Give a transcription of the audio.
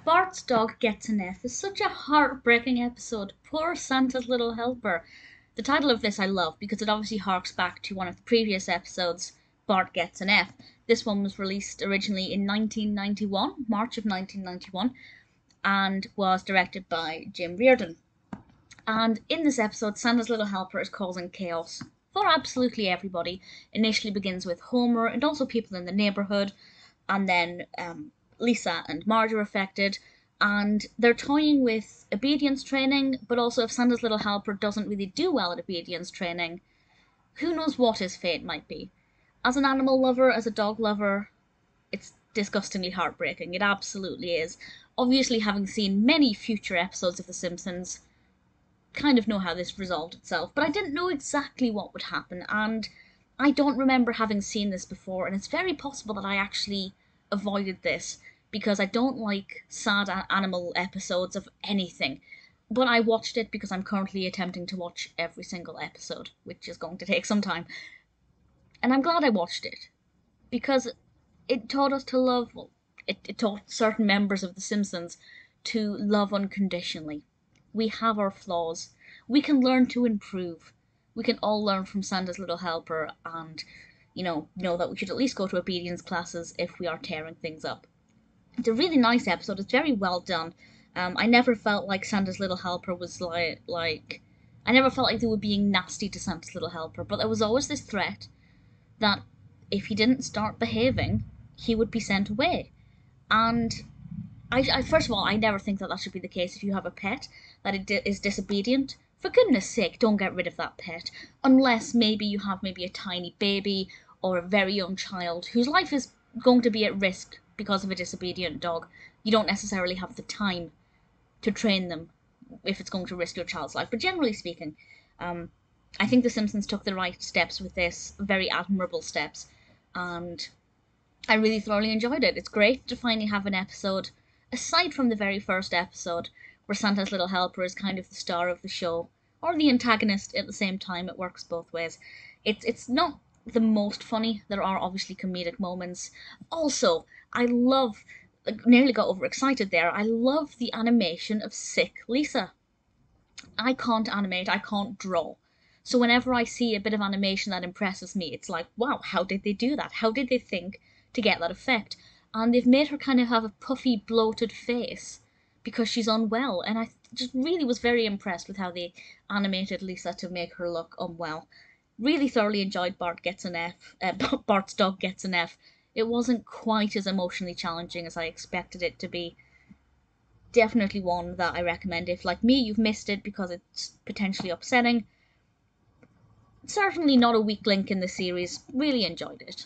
Bart's dog gets an F is such a heartbreaking episode. Poor Santa's little helper. The title of this I love because it obviously harks back to one of the previous episodes, Bart Gets an F. This one was released originally in 1991, March of 1991, and was directed by Jim Reardon. And in this episode, Santa's little helper is causing chaos for absolutely everybody. Initially begins with Homer and also people in the neighborhood, and then Lisa and Marge are affected, and they're toying with obedience training, but also if Santa's little helper doesn't really do well at obedience training, who knows what his fate might be. As an animal lover, as a dog lover, it's disgustingly heartbreaking. It absolutely is. Obviously, having seen many future episodes of The Simpsons, kind of know how this resolved itself, but I didn't know exactly what would happen, and I don't remember having seen this before, and it's very possible that I actually avoided this because I don't like sad animal episodes of anything. But I watched it because I'm currently attempting to watch every single episode, which is going to take some time. And I'm glad I watched it because it taught us to love, well, it taught certain members of The Simpsons to love unconditionally. We have our flaws. We can learn to improve. We can all learn from Santa's little helper and, know that we should at least go to obedience classes if we are tearing things up. It's a really nice episode. It's very well done. I never felt like Santa's little helper was like I never felt like they were being nasty to Santa's little helper, but there was always this threat that if he didn't start behaving, he would be sent away. And I first of all, I never think that should be the case if you have a pet that is disobedient. For goodness sake, don't get rid of that pet. Unless maybe you have maybe a tiny baby or a very young child whose life is going to be at risk because of a disobedient dog. You don't necessarily have the time to train them if it's going to risk your child's life. But generally speaking, I think The Simpsons took the right steps with this, very admirable steps, and I really thoroughly enjoyed it. It's great to finally have an episode, aside from the very first episode, where Santa's little helper is kind of the star of the show, or the antagonist at the same time. It works both ways. It's not the most funny. There are obviously comedic moments. Also, I love, nearly got overexcited there, I love the animation of sick Lisa. I can't animate, I can't draw. So whenever I see a bit of animation that impresses me, it's like, wow, how did they do that? How did they think to get that effect? And they've made her kind of have a puffy, bloated face because she's unwell. And I just really was very impressed with how they animated Lisa to make her look unwell. Really thoroughly enjoyed Bart Gets an F. Bart's Dog Gets an F. It wasn't quite as emotionally challenging as I expected it to be. Definitely one that I recommend if, like me, you've missed it because it's potentially upsetting. Certainly not a weak link in the series. Really enjoyed it.